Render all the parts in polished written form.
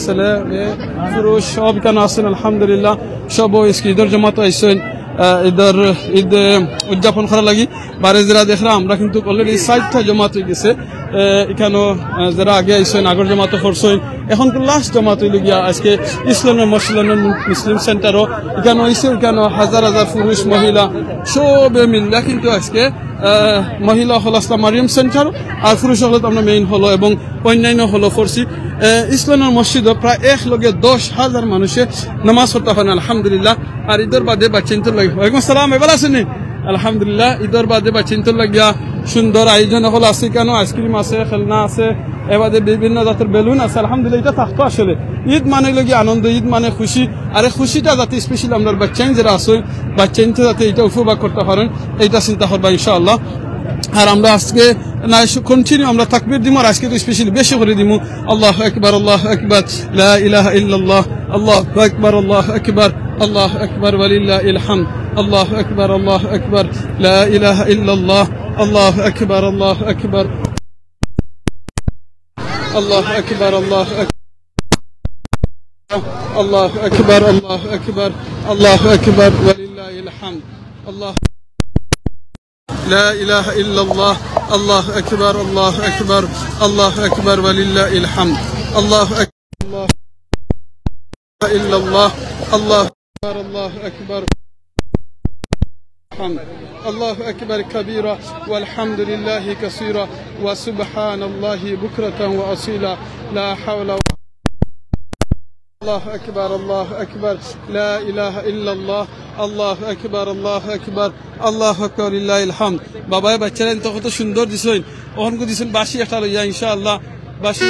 ছেলে মেয়ে পুরুষ সব কেন আছেন আলহামদুলিল্লাহ সব ঈদের জমাত আইসেন ঈদ উদযাপন করা লাগি বারে যারা দেখলাম আমরা কিন্তু অলরেডি 60টা জমাত হয়ে গেছে এখানেও যারা আগে আইসেন আগের জমাত করছেন এখন তো লাস্ট জমাত হইল গিয়া আজকে ইসলামের মসলামের মুসলিম সেন্টারও এখানে হয়েছে এখানে হাজার হাজার পুরুষ মহিলা সবে মিল্লা কিন্তু আজকে মহিলা হল আসলাম মারিয়াম সেন্টার আর পুরুষ হল আমরা মেইন হলো এবং অন্যান্য হলো করছি ইসলামের মসজিদও প্রায় 1,10,000 মানুষে নামাজ পড়তে পারেন আলহামদুলিল্লাহ আর ঈদের বাদে বা চিন্তা লাগে ওয়ালাইকুম আসসালাম এবার আসেনি আলহামদুলিল্লাহ ঈদের বাদে বা চিন্তা লাগিয়া সুন্দর আয়োজন হল আছে কেন আইসক্রিম আছে খেলনা আছে এবারে বিভিন্ন জাতের বেলুন আছে আলহামদুলিল্লাহ এটা থাকতো আসলে ঈদ মানে লগে আনন্দ ঈদ মানে খুশি আর এই খুশিটা যাতে স্পেশালি আমরা বাচ্চাইন যারা আছে বাচ্চাইনতে যাতে এটা উপভোগ করতে পারেন এইটা চিন্তা করবা ইনশাআল্লাহ আর আমরা আজকে না কন্টিনিউ আমরা তাকবীর দিমু আর আজকে তো স্পেশালি বেশি করে দিমু আল্লাহু আকবার লা ইলাহা ইল্লাল্লাহ আল্লাহু আকবার আল্লাহু আকবার ওয়ালিল্লাহিল হামদ আল্লাহু আকবার লা ইলাহা ইল্লাল্লাহ আল্লাহু আকবার আল্লাহু আকবার الله أكبر الله أكبر الله أكبر الله أكبر ولله الحمد الله لا إله إلا الله الله أكبر الله أكبر الله أكبر ولله الحمد الله أكبر إلا الله الله أكبر الله أكبر الله أكبر كبيرا والحمد لله كثيرا وسبحان الله بكرة وأصيلا لا حول الله أكبر الله أكبر لا إله إلا الله الله أكبر الله أكبر الله أكبر لله الحمد بابا بچরা তো কত সুন্দর দিছেন ওহন কো দিছেন বাসি একটা লইয়া ইনশাআল্লাহ বাসি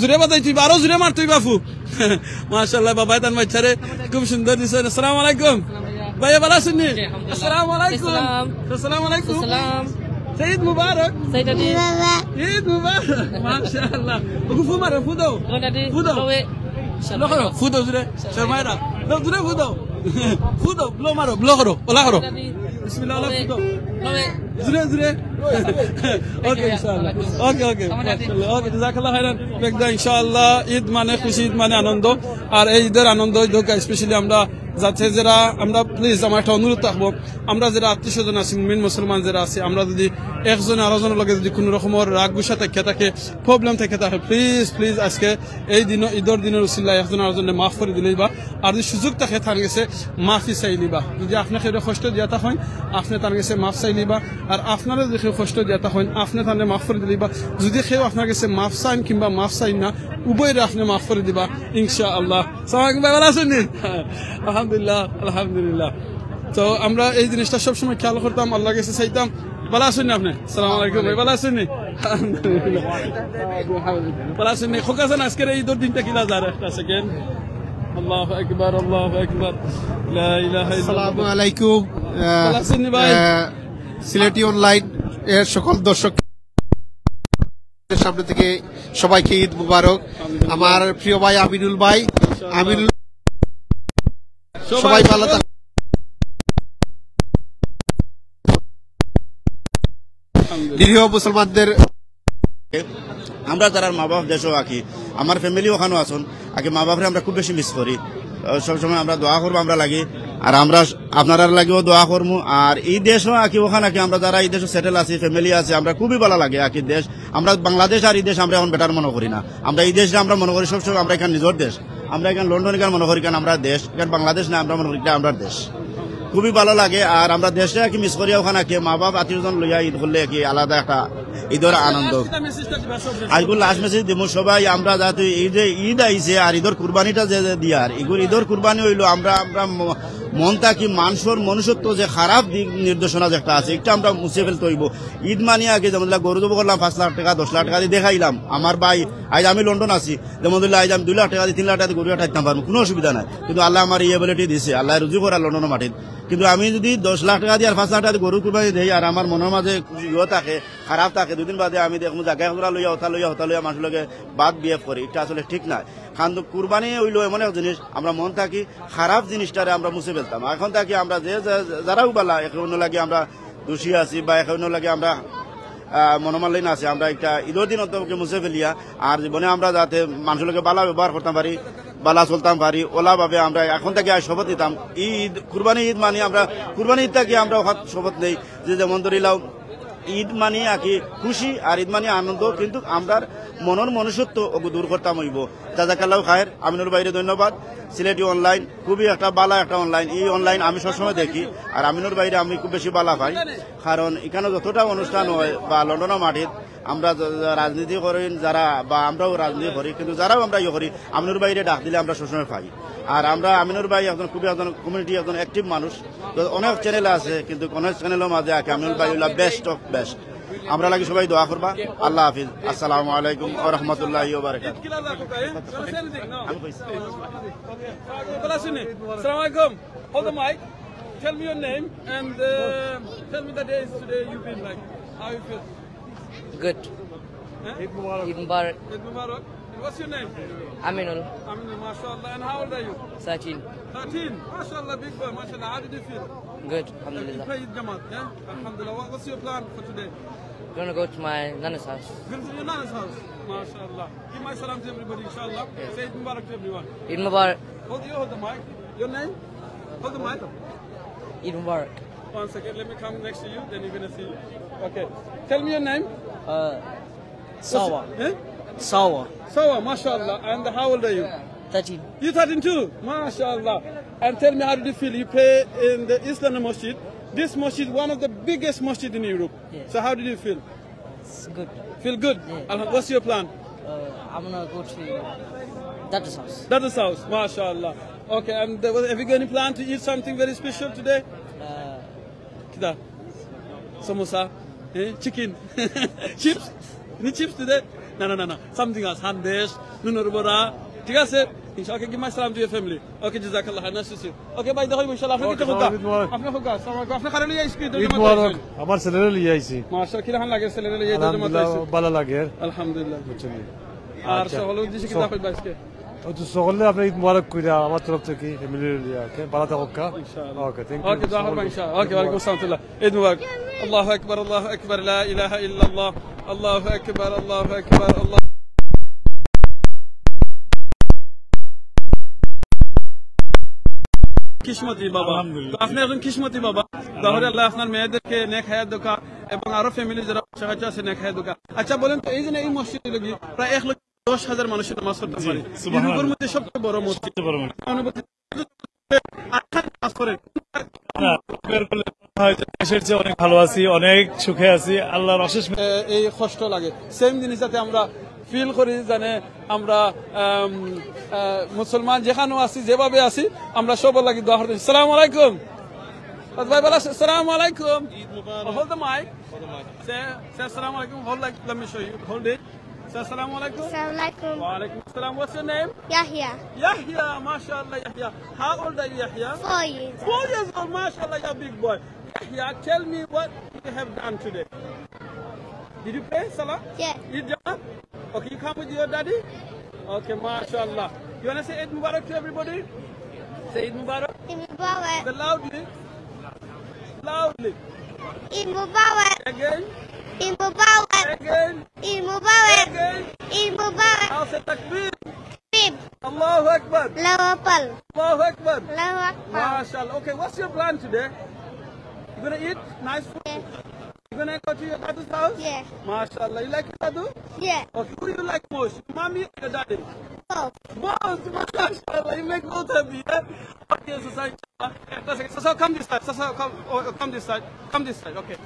জুরে বাদাই তুই আরো জুরে মার তুই বাপু মাশাআল্লাহ বাবা তার বাচ্চারে খুব সুন্দর দিছেন আসসালামু আলাইকুম ভাইয়া ভালো আছেন নি আসসালামু আলাইকুম আসসালামু আলাইকুম সালাম ঈদ মুবারক ঈদ মুবারক মাশাআল্লাহ ফুফু মারো ফুদো ফুদো ইনশাআল্লাহ ফুদো জুরে শর্মাইরা জুরে ফুদো ফুদো ব্লো মারো ব্লো করো ওলা করো বিসমিল্লাহ আল্লাহ ফুদো জুরে জুরে ওকে ইনশাআল্লাহ ওকে ওকে ওকে জাযাকাল্লাহ খাইরান বেকদা ইনশাআল্লাহ ঈদ মানে খুশি ঈদ মানে আনন্দ আর এই ঈদের আনন্দ ধোকা স্পেশালি আমরা যাতে যারা আমরা প্লিজ আমার একটা অনুরোধ থাকবো আমরা যারা আত্মীয়স্বজন আছি মুমিন মুসলমান যারা আছে আমরা যদি একজন আরেকজনের লগে যদি কোনো রকমের রাগ গুসা থাকে প্রবলেম থাকে প্লিজ প্লিজ আজকে এই দিন ঈদের দিনের উসিলায় একজন আরেকজনে মাফ করে দিলেই বা আর যদি সুযোগ থাকে তার গেছে মাফি চাইলিবা যদি আপনাকে কষ্ট দিয়া থাকেন আপনি তার গেছে মাফ চাইলিবা আর আপনারা যদি কষ্ট দিয়া থাকেন আপনি তাহলে মাফ করে দিলিবা যদি কেউ আপনার কাছে মাফ চাইন কিংবা মাফ চাইন না উভয়রে আপনি মাফ করে দিবা ইনশাআল্লাহ সালাম ভালো আছেন আলহামদুলিল্লাহ আলহামদুলিল্লাহ তো আমরা এই জিনিসটা সবসময় খেয়াল করতাম আল্লাহ কাছে চাইতাম ভালো আছেন আপনি আসসালামু আলাইকুম ভাই ভালো আছেন ভালো আছেন খোকাছেন আজকের এই ঈদের দিনটা কিলা যায় একটা সেকেন্ড আল্লাহু আকবার লা ইলাহা ইল্লাল্লাহ আসসালামু আলাইকুম ভালো আছেন ভাই সিলেটি অনলাইন এর সকল দর্শক সামনে থেকে সবাইকে ঈদ মুবারক আমার প্রিয় ভাই আমিনুল ভাই আমিনুল সবাই ভালো থাকুন নিরীহ মুসলমানদের আমরা যারা মা বাপ দেশও আঁকি আমার ফ্যামিলি ওখানেও আসুন আগে মা বাপরে আমরা খুব বেশি মিস করি সবসময় আমরা দোয়া করবো আমরা লাগি আর আমরা আপনারা লাগেও দোয়া করবো আর এই দেশও আঁকি ওখানে আঁকি আমরা যারা এই দেশে সেটেল আছি ফ্যামিলি আছে আমরা খুবই ভালো লাগে আঁকি দেশ আমরা বাংলাদেশ আর এই দেশ আমরা এখন বেটার মনে করি না আমরা এই দেশটা আমরা মনে করি সবসময় আমরা এখানে নিজের দেশ আমরা এখানে লন্ডন এখানে মনে করি কেন আমরা দেশ এখানে বাংলাদেশ না আমরা মনে করি আমরা দেশ খুবই ভালো লাগে আর আমরা দেশে কি মিস করি ওখানে কি মা বাপ আত্মীয়জন লইয়া ঈদ করলে কি আলাদা একটা ঈদের আনন্দ আজগুলো লাস্ট মেসেজ দিব সবাই আমরা যাতে ঈদ আইছে আর ঈদের কুরবানিটা যে দিয়ার ঈদের কুরবানি হইলো আমরা মন থাকি মানুষের মনুষ্যত্ব যে খারাপ দিক নির্দেশনা যে একটা আছে একটা আমরা মুছে ফেলতে হইব ঈদ মানি আগে যেমন গরু জব করলাম 5 লাখ টাকা 10 লাখ টাকা দিয়ে দেখাইলাম আমার ভাই আজ আমি লন্ডন আছি যেমন আজ আমি 2 লাখ টাকা দিয়ে 3 লাখ টাকা দিয়ে গরু ঠাইতাম পারবো কোনো অসুবিধা নাই কিন্তু আল্লাহ আমার এবিলিটি দিছে আল্লাহ রুজু করা লন্ডনের মাটিত কিন্তু আমি যদি 10 লাখ টাকা দিয়ে আর 5 লাখ টাকা দিয়ে গরু কুরবানি দেই আর আমার মনের মাঝে ইয়ে থাকে খারাপ থাকে দুদিন বাদে আমি দেখবো জায়গায় লইয়া হতা লইয়া মানুষ লগে বাদ বিহেভ করি এটা আসলে ঠিক নাই খান্দু কুরবানি হইলো এমন এক জিনিস আমরা মন থাকি খারাপ জিনিসটারে আমরা মুছে ফেলতাম এখন থাকি আমরা যে যারাও বালা এখন লাগে আমরা দোষী আছি বা এখন লাগে আমরা মনোমালিন্য আছে আমরা একটা ঈদের দিন অন্তকে মুছে ফেলিয়া আর জীবনে আমরা যাতে মানুষের বালা ব্যবহার করতে পারি বালা চলতাম পারি ওলাভাবে আমরা এখন থেকে শপথ নিতাম ঈদ কুরবানি ঈদ মানে আমরা কুরবানি ঈদটাকে আমরা শপথ নেই যে যেমন ধরিলাম ঈদ মানে আকি খুশি আর ঈদ মানে আনন্দ কিন্তু আমরা মনের মনুষ্যত্ব দূর করতাম হইব জাজাকাল্লাহ খায়ের আমিনুর বাইরে ধন্যবাদ সিলেটি অনলাইন খুবই একটা বালা একটা অনলাইন এই অনলাইন আমি সবসময় দেখি আর আমিনুর বাইরে আমি খুব বেশি বালা পাই কারণ এখানে যতটা অনুষ্ঠান হয় বা লন্ডনের মাটিত আমরা রাজনীতি করি যারা বা আমরাও রাজনীতি করি কিন্তু যারাও আমরা ইয়ে করি আমিনুর বাইরে ডাক দিলে আমরা সবসময় পাই আর আমরা আমিনুর ভাই একজন খুবই একজন কমিউনিটি একজন অ্যাক্টিভ মানুষ অনেক চ্যানেল আছে কিন্তু অনেক চ্যানেলের মাঝে আগে আমিনুর ভাই হল বেস্ট অফ বেস্ট আমরা লাগি সবাই দোয়া করবা আল্লাহ হাফিজ আসসালামু আলাইকুম ওয়া রাহমাতুল্লাহি ওয়া বারাকাতুহু Assalamu alaikum. Hold the mic. Tell me your name and tell me the days today you've been like. How you feel? Good. Eid Mubarak. Eid Mubarak. What's your name? Aminul. Aminul, mashallah. And how old are you? 13. 13. Mashallah, big boy. Mashallah. How did you feel? Good. You Alhamdulillah. played Jamaat, yeah? Alhamdulillah. What's your plan for today? Gonna go to my nana's house. Going to your nana's house. Mashallah. Give my salam to everybody, inshallah. Say Eid Mubarak to everyone. Eid Mubarak. Hold the mic. Your name? Hold the mic up. Eid Mubarak. 1 second. Let me come next to you. Then you're gonna see you. Okay. Tell me your name. Sawa. Eh? Sawa. Sawa, mashallah. And how old are you? 13. You 13 too? Mashallah. And tell me, how did you feel? You pray in the Islamic Masjid. This masjid, one of the biggest masjid in Europe. Yeah. So how did you feel? It's good. Feel good? Yeah. What's your plan? I'm gonna go to Dad's house. Dad's house, mashallah. Okay, and have you got any plan to eat something very special today? Kida? Samosa? Chicken? Chips? Any chips today? No. Something else. Handesh, Nunurubora. ঠিক আছে Okay, give my salam to your family. Okay, jazakallah. Nice to see you. Okay, bye. দেখো ইনশাআল্লাহ আপনি কি করতে আপনি হোক আসসালামু আলাইকুম আপনি খারাপ লিয়ে আইছি ঈদ মুবারক আমার ছেলেরে লিয়ে আইছি মাশাআল্লাহ কি রকম লাগে ছেলেরে লিয়ে ঈদের মত আইছি ভালো লাগে আলহামদুলিল্লাহ বুঝছেন আর সকল দিশে কি দাফাই বাইসকে ও তো সকলে আপনি ঈদ মুবারক কইরা আমার তরফ থেকে ফ্যামিলির লিয়ে ওকে ভালো থাকুক ইনশাআল্লাহ ওকে থ্যাংক ইউ ওকে দোয়া করবেন ইনশাআল্লাহ ওকে ওয়ালাইকুম আসসালাম ঈদ মুবারক আল্লাহু আকবার লা ইলাহা ইল্লাল্লাহ আল্লাহু আকবার আল্লাহ কিসমতি বাবা আপনি একজন কিসমতি বাবা তাহলে আল্লাহ আপনার মেয়েদেরকে নেক হায়াত দোকা এবং আরো ফ্যামিলি যারা সাহায্য আছে নেক হায়াত দোকা আচ্ছা বলেন তো এই যে এই মসজিদে লাগি প্রায় 1,10,000 মানুষের নামাজ পড়তে পারে ইউরোপের মধ্যে সবচেয়ে বড় মসজিদ অনুভূতি নামাজ পড়ে দেশের চেয়ে অনেক ভালো আছি অনেক সুখে আছি আল্লাহর অশেষ এই কষ্ট লাগে সেম জিনিস যাতে আমরা ফিল করি জানে আমরা মুসলমান যেখানেও আছি যেভাবে আছি আমরা সবার লাগি দোয়া করতে আসসালামু আলাইকুম ভাই বলা আসসালামু আলাইকুম hold the mic say assalamu alaikum hold like let me show you hold it say assalamu alaikum Assalamu alaikum. wa alaikum assalam what's your name Yahya. Yahya mashallah Yahya how old are you Yahya 4 years. 4 years old mashallah you're a big boy Yahya tell me what you have done today did you pray salah Yeah. you done okay you come with your daddy okay mashallah you want to say Eid Mubarak to everybody say Eid Mubarak Eid Mubarak. say loudly Eid Mubarak. again Eid Mubarak. again Eid Mubarak. again Eid Mubarak. I'll say takbir Bib. Allahu Akbar Allahu Akbar. Allahu Akbar Allahu Akbar. mashallah okay what's your plan today you gonna eat nice food Yeah. you gonna go to your dad's house Yeah. mashallah you like your dadu Yeah. okay who do you like most your mommy or your daddy Both. both mashallah you make both happy yeah? okay so come this side come this side okay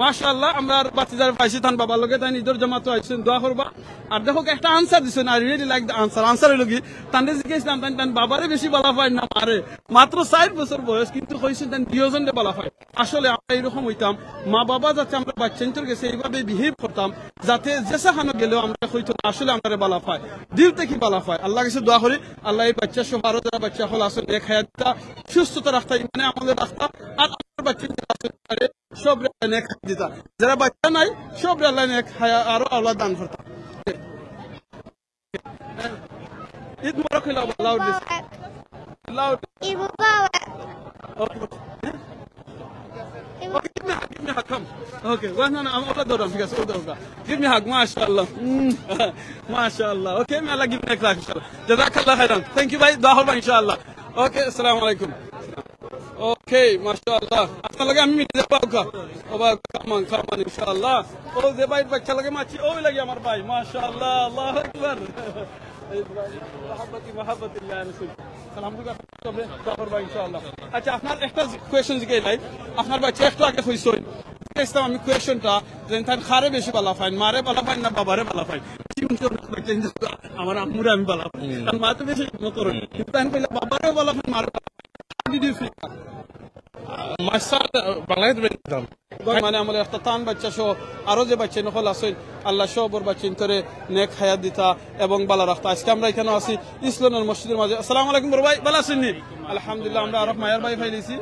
মাশাআল্লাহ আমরা বাচ্চাদের পাইছি তান বাবার লগে তাই নিজের জামাত আইছেন দোয়া করবা আর দেখো একটা আনসার দিছেন I really like the answer হইল কি তানরে জিজ্ঞেসলাম তান বাবারে বেশি বলা পায় না মারে মাত্র 4 বছর বয়স কিন্তু কইছেন তান দুইজনে বলা পায় আসলে আমরা এরকম হইতাম মা বাবা যাতে আমরা বাচ্চাদের কাছে এইভাবে বিহেভ করতাম যাতে যেসা খানো গেলেও আমরা কইতো আসলে আমরা বলা পায় দিল থেকে বলা পায় আল্লাহর কাছে দোয়া করি আল্লাহ এই বাচ্চা সহ আরো যারা বাচ্চা হল আসলে এক হায়াতটা সুস্থতা রাখতা মানে আমাদের রাখতা আর আমার বাচ্চাদের সব নেক দিতা যারা বাচ্চা নাই সব আল্লাহ নেক হায়া আরো আওলাদ দান করতা Eid Mubarak loud loud Eid Mubarak. okay give me a hug, come. Okay, well, no, I'm all done because give me a hug, mashallah. Mashallah. Okay, may Allah give me next life, inshallah. Jazakallah khairan. Thank you, bhai. Dua horba, inshallah. Okay, assalamu alaikum. Okay, mashallah. After lage ami mite pauka. Oba come on, inshallah. Oh, de bhai bachcha lage machi. Oh, lage amar bhai. Mashallah. Allahu akbar. Mahabbati Allah Rasul. Alhamdulillah. Dua horba, inshallah. আচ্ছা আপনার একটা question জিগাই লাই আপনার বাচ্চা একটু আগে কইছই ইসলাম আমি কোয়েশ্চনটা যে তার খারে বেশি বালা ফাইন মারে বালা ফাইন না বাবারে বালা ফাইন আমার আম্মুরে আমি বালা ফাইন কারণ মা তো বেশি ইগনোর করে কিন্তু আমি কইলা বাবারে বালা ফাইন মারে ডিড ইউ ফিল মাসার বাংলায় দিতাম মানে আমাদের একটা তান বাচ্চা সহ আরো যে বাচ্চা নকল আসেন আল্লাহ সবর বাচ্চা করে নেক হায়াত দিতা এবং বালা রাখতা আজকে আমরা এখানে আছি ইসলামের মসজিদের মাঝে আসসালামু আলাইকুম বড় ভাই ভালো আছেন নি আলহামদুলিল্লাহ আমরা আরব মায়ের ভাই ফাইলেছি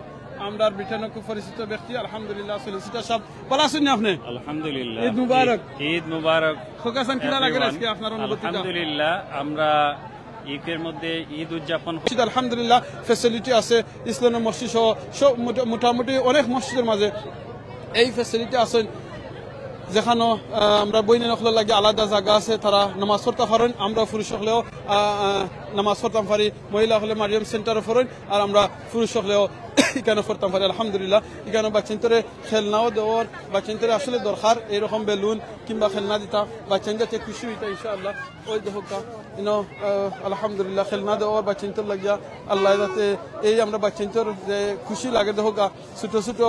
আমরা ব্রিটেনের খুব পরিচিত ব্যক্তি আলহামদুলিল্লাহ সলিসিটার সাহেব ভালো আছেন নি আপনি আলহামদুলিল্লাহ ঈদ মুবারক ঈদ মুবারক খোকাসান কিনা লাগে আজকে আপনার অনুভূতিটা আলহামদুলিল্লাহ আমরা ঈদের মধ্যে ঈদ উদযাপন আলহামদুলিল্লাহ ফ্যাসিলিটি আছে ইসলামের মসজিদ সহ সব মোটামুটি অনেক মসজিদের মাঝে এই ফ্যাসিলিটি আছেন যেখানে আমরা বইনে নকলের লাগে আলাদা জায়গা আছে তারা নামাজ পড়তে পারেন আমরা পুরুষ হলেও নামাজ পড়তাম পারি মহিলা হলে মারিয়াম সেন্টারে পড়েন আর আমরা পুরুষ হলেও এখানে পড়তাম পারি আলহামদুলিল্লাহ এখানে বাচ্চান্তরে খেলনাও দেওয়ার বাচ্চান্তরে আসলে দরকার এইরকম বেলুন কিংবা খেলনা দিতা বাচ্চান্তরে খুশি হইতা ইনশাআল্লাহ ওই দেখা আলহামদুলিল্লাহ খেলনা দেওয়ার বাচ্চান্তর লাগিয়া আল্লাহ যাতে এই আমরা বাচ্চান্তর যে খুশি লাগে দেখা ছোট ছোট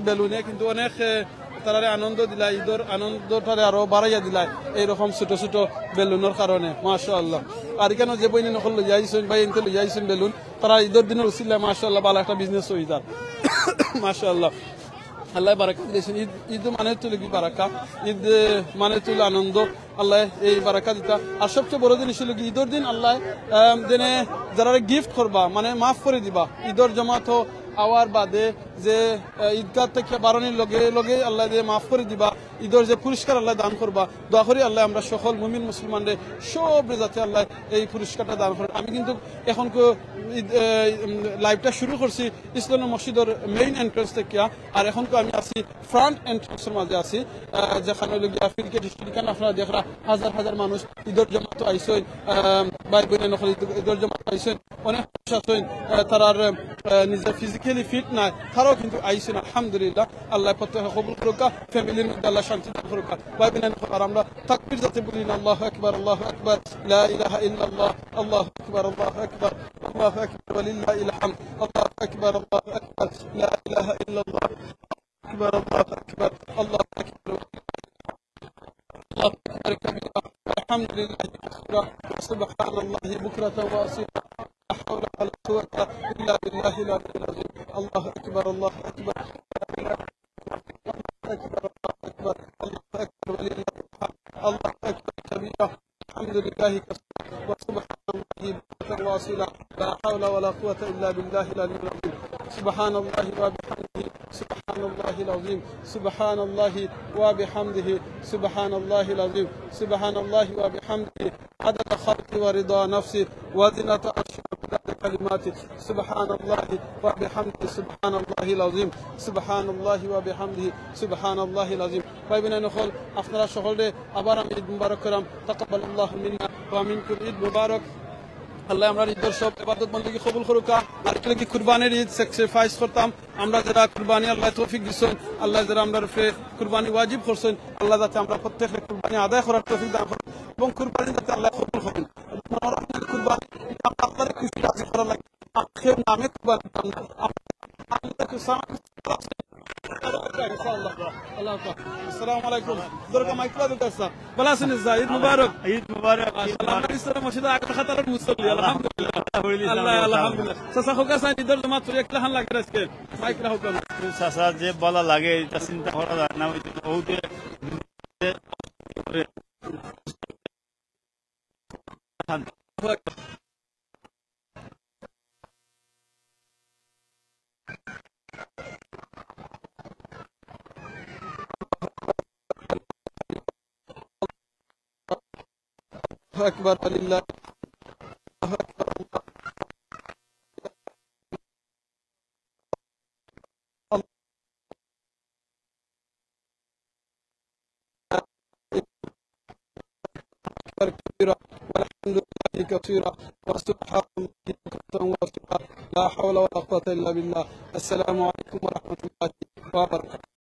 বেলুনে কিন্তু অনেক তারারে আনন্দ দিলাই ঈদের আনন্দটারে আরো বাড়াইয়া দিলাই এইরকম ছোট ছোট বেলুনের কারণে মাশাআল্লাহ আর এখানে যে বইনে নকল লই যাইছেন ভাই এনতে লই যাইছেন বেলুন তারা ঈদের দিনের উসিলা মাশাআল্লাহ ভালো একটা বিজনেস হই যার মাশাআল্লাহ আল্লাহ বারাকাত দিয়েছেন ঈদ মানে তুলে কি বারাকা ঈদ মানে তুলে আনন্দ আল্লাহ এই বারাকা দিতা আর সবচেয়ে বড় জিনিস হলো কি ঈদের দিন আল্লাহ দিনে যারা গিফট করবা মানে মাফ করে দিবা ঈদের জমাত আওয়ার বাদে যে ঈদগাহ থেকে বারণের লগে লগে আল্লাহ দিয়ে মাফ করে দিবা ঈদের যে পুরস্কার আল্লাহ দান করবা দোয়া করি আল্লাহ আমরা সকল মুমিন মুসলমানদের সব যাতে আল্লাহ এই পুরস্কারটা দান করে আমি কিন্তু এখন লাইভটা শুরু করছি ইসলাম মসজিদের মেইন এন্ট্রান্স থেকে আর এখন আমি আছি ফ্রন্ট এন্ট্রান্সের মাঝে আছি যেখানে ক্রিকেট স্টেডিয়াম আপনারা দেখরা হাজার হাজার মানুষ ঈদের জমাত আইসেন ভাই বোনের নকল ঈদের জমাত আইসেন অনেক মানুষ আছেন তারার নিজের ফিজিক্যালি ফিট নাই তারাও কিন্তু আইসেন আলহামদুলিল্লাহ আল্লাহ প্রত্যেক কবুল করুকা ফ্যামিলির মধ্যে আল্লাহ শান্তি দান করুকা ভাই বোনের আর আমরা তাকবীর যাতে বলি না আল্লাহু আকবার লা ইলাহা ইল্লাল্লাহ আল্লাহু আকবার আল্লাহু আকবার ওয়ালিল্লাহিল হামদ আল্লাহু আকবার লা ইলাহা ইল্লাল্লাহ আকবার আল্লাহু আকবার আল্লাহু আকবার الله أكبر الحمد لله كثيرا سبحان الله بكرة وأصيلا لا حول ولا قوة إلا بالله العلي العظيم الله أكبر الله أكبر الله أكبر الله أكبر ولله الحمد الله أكبر كبيرا الحمد لله كثيرا وسبحان الله بكرة وأصيلا لا حول ولا قوة إلا بالله العلي العظيم سبحان الله وبحمده سبحان الله العظيم سبحان الله وبحمده سبحان الله العظيم سبحان الله وبحمده عدد خلقه ورضا نفسه وزنة عرشه ومداد كلماته سبحان الله وبحمده سبحان الله العظيم سبحان الله وبحمده سبحان الله العظيم طيبنا نقول أفضل الشغل أبار عيد مبارك كرام تقبل الله منا ومنكم عيد مبارك আল্লাহ আমরা ঈদের সব ইবাদত বندگی কবুল করুকা আর কি কুরবানির ঈদ স্যাক্রিফাইস করতাম আমরা যারা কুরবানি আল্লাহ তৌফিক দিছেন আল্লাহ যারা আমরা উপরে কুরবানি ওয়াজিব করছেন আল্লাহ যাতে আমরা প্রত্যেকটা কুরবানি আদায় করার তৌফিক দান করেন এবং কুরবানি যাতে আল্লাহ কবুল করেন আমরা আপনাদের কুরবানি আপনাদের খুশি রাজি করা লাগে আখের নামে কুরবানি আল্লাহকে সালাম ইনশাআল্লাহ আল্লাহ আসসালামু আলাইকুম দরকা মাইকলা দরকার বলা শুনে ঈদ মুবারক আল্লাহ ইসলাম মসজিদে আগে খাতার মুসল্লি আলহামদুলিল্লাহ আল্লাহ আলহামদুলিল্লাহ সাসা হোকা সাইন ঈদের জামাত চলে একটা হান লাগে আজকে মাইকলা হুকুম সাসা যে বলা লাগে এটা চিন্তা করা যায় না ওইতে أكبر لله أكبر كثيرا وسبحان الله بكرة وأصيلا لا حول ولا قوة إلا بالله. السلام عليكم ورحمة الله وبركاته.